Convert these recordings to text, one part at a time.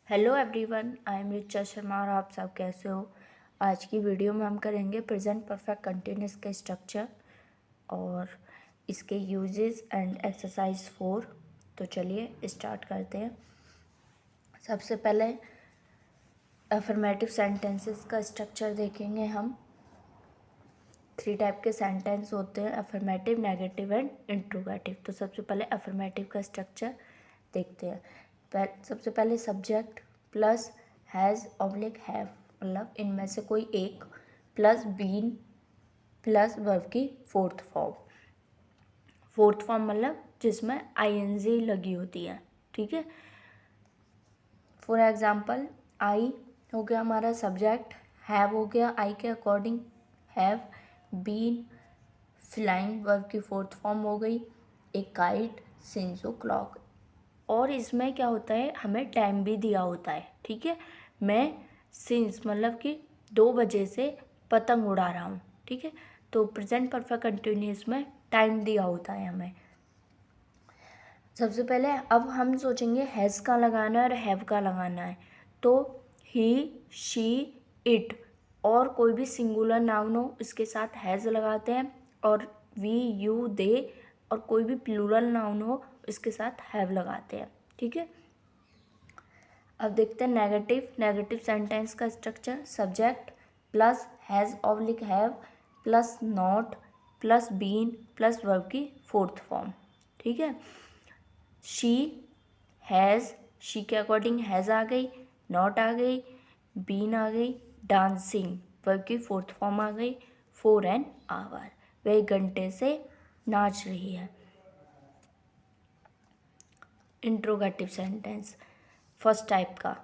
Hello everyone, I am Richa Sharma और आप सब कैसे हो। आज की वीडियो में हम करेंगे प्रेजेंट परफेक्ट कंटिन्यूस के स्ट्रक्चर और इसके यूजेस एंड एक्सरसाइज 4। तो चलिए स्टार्ट करते हैं। सबसे पहले अफर्मेटिव सेंटेंसेस का स्ट्रक्चर देखेंगे हम। 3 टाइप के सेंटेंस होते हैं, अफर्मेटिव, नेगेटिव एंड इंट्रोगेटिव। तो सबसे पहले अफर्मेटिव का स्ट्रक्चर देखते हैं। सबसे पहले subject plus has oblique have, मतलब इनमें से कोई एक, प्लस बीन प्लस वर्ब की फोर्थ फॉर्म मतलब जिसमें आईएनजी लगी होती है। ठीक है। फॉर एग्जांपल आई हो गया हमारा सब्जेक्ट, हैव हो गया आई के according have, been flying verb की फोर्थ फॉर्म हो गई, a kite, since o'clock. और इसमें क्या होता है, हमें टाइम भी दिया होता है। ठीक है। मैं सिंस मतलब कि 2 बजे से पतंग उड़ा रहा हूँ। ठीक है। तो प्रेजेंट परफेक्ट कंटिन्यूअस में टाइम दिया होता है हमें। सबसे पहले अब हम सोचेंगे हैज़ का लगाना है और हैव का लगाना है। तो ही, शी, इट और कोई भी सिंगुलर नाउन हो इसके साथ हैज़ लगाते हैं, और वी, यू, दे और कोई भी प्लूरल नाउन हो इसके साथ हैव लगाते हैं। ठीक है। अब देखते हैं नेगेटिव सेंटेंस का structure. Subject plus has oblique have plus not plus been plus verb की फोर्थ फॉर्म। ठीक है। शी हैज़, शी के अकॉर्डिंग हैज़ आ गई, नॉट आ गई, बीन आ गई, डांसिंग वर्ब की फोर्थ फॉर्म आ गई, फॉर एन आवर, वह 1 घंटे से नाच रही है। इंट्रोगेटिव सेंटेंस फर्स्ट टाइप का,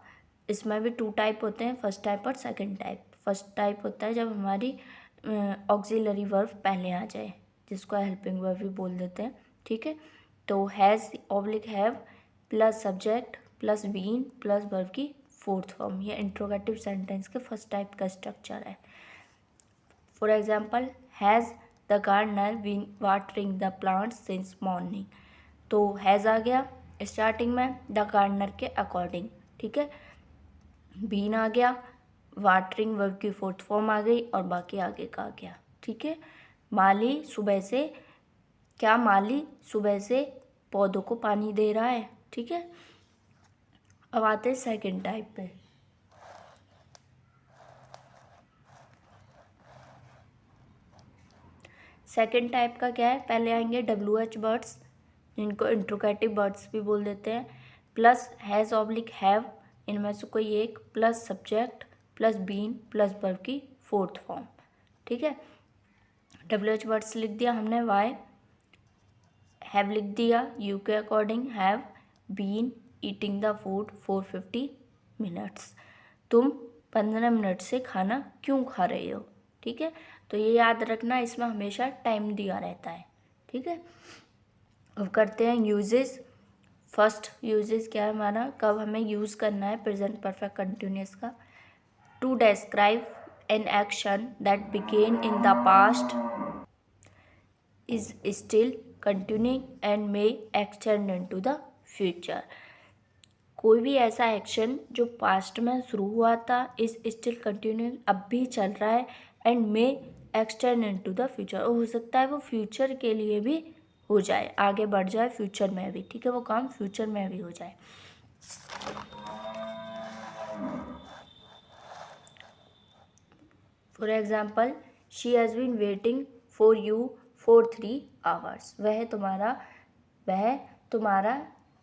इसमें भी 2 टाइप होते हैं, फर्स्ट टाइप और सेकंड टाइप। फर्स्ट टाइप होता है जब हमारी ऑक्सिलरी वर्ब पहले आ जाए, जिसको हेल्पिंग वर्ब भी बोल देते हैं। ठीक है। तो has oblique have plus subject plus been plus verb की फोर्थ फॉर्म, ये इंट्रोगेटिव सेंटेंस के फर्स्ट टाइप का स्ट्रक्चर है। For example has the gardener been watering the plants since morning. तो हैज़ आ गया स्टार्टिंग में द गार्डनर के अकॉर्डिंग। ठीक है। बीन आ गया, वाटरिंग वर्ब की फोर्थ फॉर्म आ गई और बाकी आगे का आ गया। ठीक है। माली सुबह से पौधों को पानी दे रहा है। ठीक है। अब आते हैं सेकंड टाइप पे। सेकंड टाइप का क्या है, पहले आएंगे WH वर्ड्स, जिनको इंट्रोगेटिव वर्ड्स भी बोल देते हैं, प्लस हैज़ ऑब्लिक हैव, इनमें से कोई एक, plus subject plus been plus verb की फोर्थ फॉर्म। ठीक है। WH वर्ड्स लिख दिया हमने, वाई, हैव लिख दिया, यू के according have been eating the food for 50 minutes, तुम 15 मिनट से खाना क्यों खा रहे हो। ठीक है। तो ये याद रखना, इसमें हमेशा टाइम दिया रहता है। ठीक है। अब करते हैं यूजेस। फर्स्ट यूजेस क्या है हमारा, कब हमें यूज़ करना है प्रेजेंट परफेक्ट कंटिन्यूअस का। To describe an action that began in the past is still continuing and may extend into the future. कोई भी ऐसा एक्शन जो पास्ट में शुरू हुआ था इज स्टिल कंटिन्यूइंग, अब भी चल रहा है, and may extend into the future, हो सकता है वो फ्यूचर के लिए भी हो जाए, आगे बढ़ जाए फ्यूचर में भी। ठीक है। वो काम फ्यूचर में भी हो जाए। For example she has been waiting for you for 3 hours, वह तुम्हारा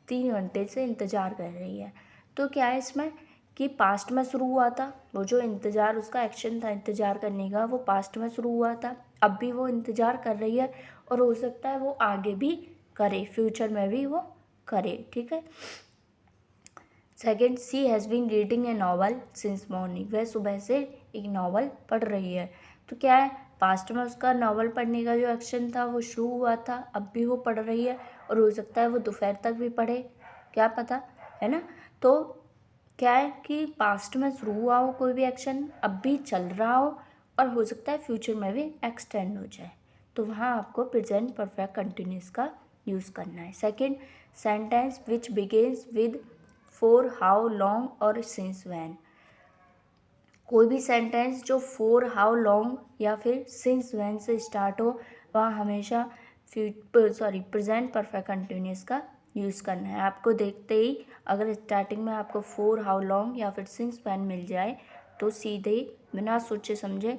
3 घंटे से इंतज़ार कर रही है। तो क्या है इसमें कि पास्ट में शुरू हुआ था, वो जो इंतज़ार उसका एक्शन था इंतज़ार करने का, वो पास्ट में शुरू हुआ था, अब भी वो इंतज़ार कर रही है, और हो सकता है वो आगे भी करे, फ्यूचर में भी वो करे। ठीक है। Second, she has been reading a novel since morning, वह सुबह से एक नावल पढ़ रही है। तो क्या है, पास्ट में उसका नावल पढ़ने का जो एक्शन था वो शुरू हुआ था, अब भी वो पढ़ रही है, और हो सकता है वो दोपहर तक भी पढ़े, क्या पता, है ना। तो क्या है कि पास्ट में शुरू हुआ हो कोई भी एक्शन, अब भी चल रहा हो, और हो सकता है फ्यूचर में भी एक्सटेंड हो जाए, तो वहाँ आपको प्रेजेंट परफेक्ट कंटिन्यूअस का यूज़ करना है। Second, sentence which begins with for how long और सिंस व्हेन। कोई भी सेंटेंस जो फॉर हाउ लॉन्ग या फिर सिंस व्हेन से स्टार्ट हो वह हमेशा प्रेजेंट परफेक्ट कंटिन्यूस का यूज़ करना है। आपको देखते ही अगर स्टार्टिंग में आपको फॉर हाउ लॉन्ग या फिर सिंस व्हेन मिल जाए तो सीधे बिना सोचे समझे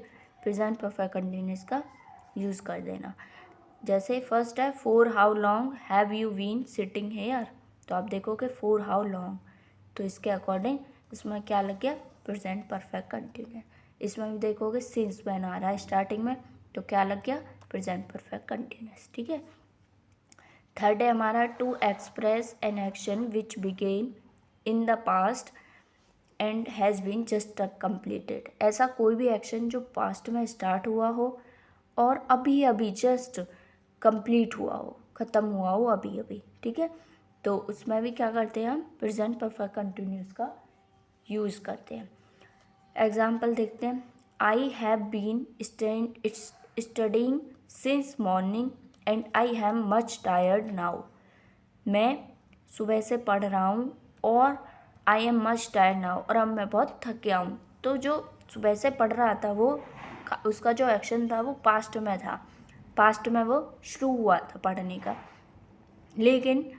प्रेजेंट परफेक्ट कंटिन्यूस का यूज़ कर देना। जैसे फर्स्ट है for how long have you been sitting here, तो आप देखोगे फॉर हाउ लॉन्ग, तो इसके अकॉर्डिंग इसमें क्या लग गया प्रेजेंट परफेक्ट कंटिन्यूस। इसमें भी देखोगे सिंस व्हेन आ रहा है स्टार्टिंग में, तो क्या लग गया प्रेजेंट परफेक्ट कंटिन्यूस। ठीक है। थर्ड है हमारा to express an action which began in the past and has been just completed. ऐसा कोई भी एक्शन जो पास्ट में स्टार्ट हुआ हो और अभी अभी जस्ट कंप्लीट हुआ हो, ख़त्म हुआ हो अभी अभी। ठीक है, तो उसमें भी क्या करते हैं हम प्रेजेंट परफेक्ट कंटिन्यूस का यूज़ करते हैं। एग्जाम्पल देखते हैं। I have been studying since morning and I have much tired now. मैं सुबह से पढ़ रहा हूँ और I am much tired now, और अब मैं बहुत थक गया हूँ। तो जो सुबह से पढ़ रहा था वो उसका जो एक्शन था वो पास्ट में था, पास्ट में वो शुरू हुआ था पढ़ने का, लेकिन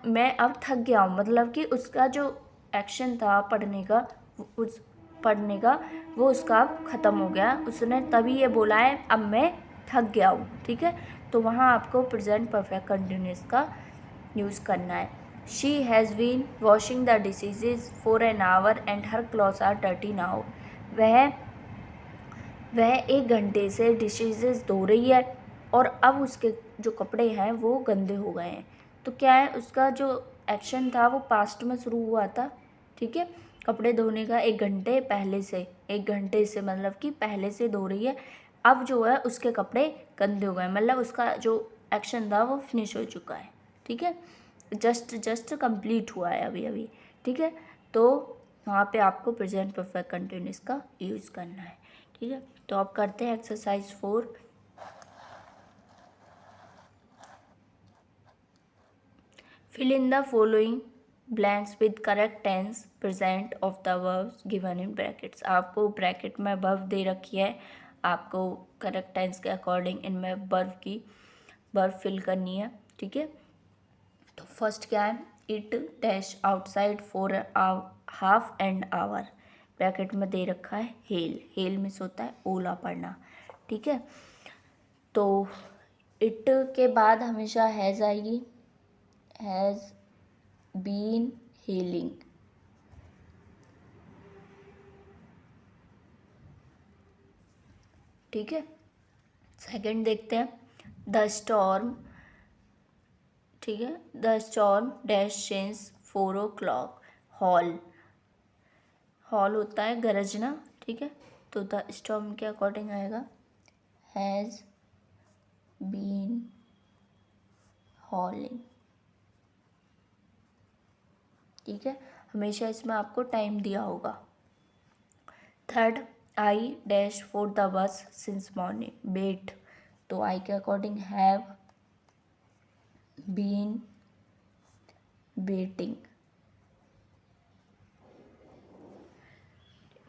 मैं अब थक गया हूँ, मतलब कि उसका जो एक्शन था पढ़ने का वो उसका अब ख़त्म हो गया। उसने तभी ये बोला है अब मैं थक गया हूँ। ठीक है, तो वहाँ आपको प्रेजेंट परफेक्ट कंटिन्यूस का यूज़ करना है। She has been washing the dishes for an hour and her clothes are dirty now. वह 1 घंटे से डिशेज़ धो रही है और अब उसके जो कपड़े हैं वो गंदे हो गए हैं। तो क्या है, उसका जो एक्शन था वो पास्ट में शुरू हुआ था। ठीक है, कपड़े धोने का 1 घंटे पहले से, 1 घंटे से मतलब कि पहले से धो रही है, अब जो है उसके कपड़े गंदे हो गए, मतलब उसका जो एक्शन था वो फिनिश हो चुका है। ठीक है, जस्ट कंप्लीट हुआ है अभी अभी। ठीक है, तो वहाँ पे आपको प्रेजेंट परफेक्ट कंटिन्यूस का यूज़ करना है। ठीक है, तो आप करते हैं exercise 4। Fill in the following blanks with correct tense present of the verbs given in brackets. आपको ब्रैकेट में वर्ब दे रखी है, आपको करेक्ट टेंस के अकॉर्डिंग इनमें वर्ब फिल करनी है। ठीक है, तो फर्स्ट क्या है, it dash outside for half and hour. Bracket में दे रखा है हेल मिस होता है ओला पढ़ना। ठीक है, तो इट के बाद हमेशा हैज़ आएगी, हैज़ बीन हेलिंग। ठीक है, सेकंड देखते हैं द स्टॉर्म। ठीक है, the storm dash since 4 o'clock। Howl होता है गरजना। ठीक है, तो द स्टॉर्म के अकॉर्डिंग आएगा हैज़ बीन हॉलिंग। ठीक है, हमेशा इसमें आपको टाइम दिया होगा। Third, I dash for the bus since morning wait, तो आई के according have been waiting.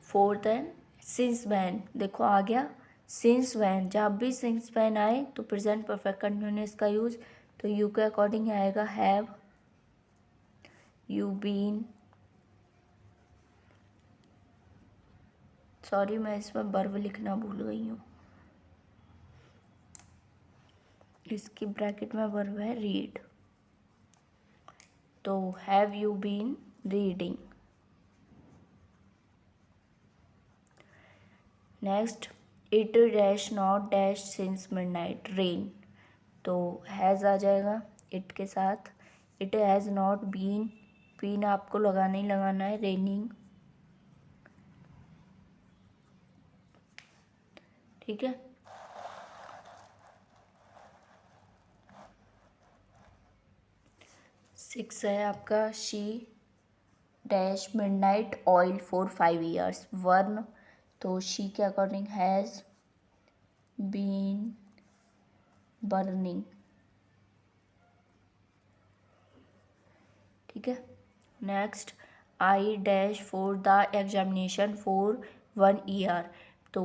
Fourth है सिंस वैन, देखो आ गया सिंस वैन, जब भी सिंस वैन आए तो प्रेजेंट परफेक्ट कंटिन्यूस का यूज, तो यू के अकॉर्डिंग आएगा हैव यू बीन, सॉरी मैं इसमें वर्ब लिखना भूल गई हूँ, इसकी ब्रैकेट में वर्ब है रीड, तो have you been reading. Next, it dash not dash since midnight rain, तो हैज़ आ जाएगा इट के साथ। इट हैज़ नॉट बीन आपको लगाना ही लगाना है रेनिंग। ठीक है, सिक्स है आपका she dash midnight oil for 5 years burn, तो शी के अकॉर्डिंग हैज़ बीन बर्निंग। ठीक है, next I dash for the examination for 1 year, तो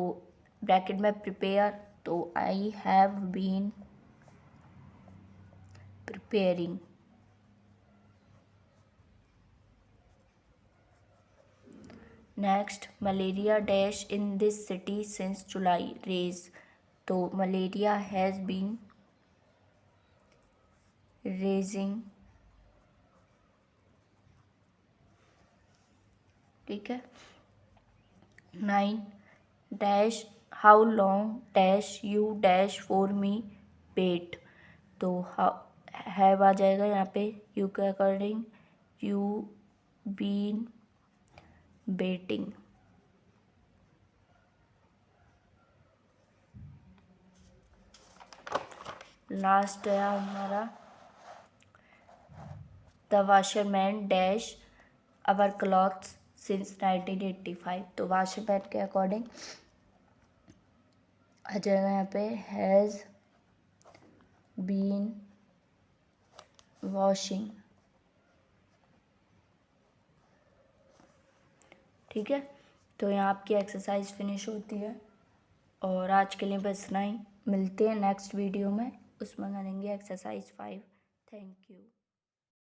ब्रैकेट में प्रिपेयर, तो I have been preparing. Next malaria dash in this city since July rage, तो malaria has been raging. ठीक है। 9 dash how long dash you dash for me wait, तो have आ जाएगा यहाँ पे यू के according, you been waiting. Last है हमारा the washerman dash our clothes since 1985, तो वाशरमैन के अकॉर्डिंग आ जाएगा यहाँ पे हैज़ बीन वॉशिंग। ठीक है, तो यहाँ आपकी एक्सरसाइज फिनिश होती है और आज के लिए बस इतना ही। मिलते हैं नेक्स्ट वीडियो में, उसमें करेंगे एक्सरसाइज 5। Thank you.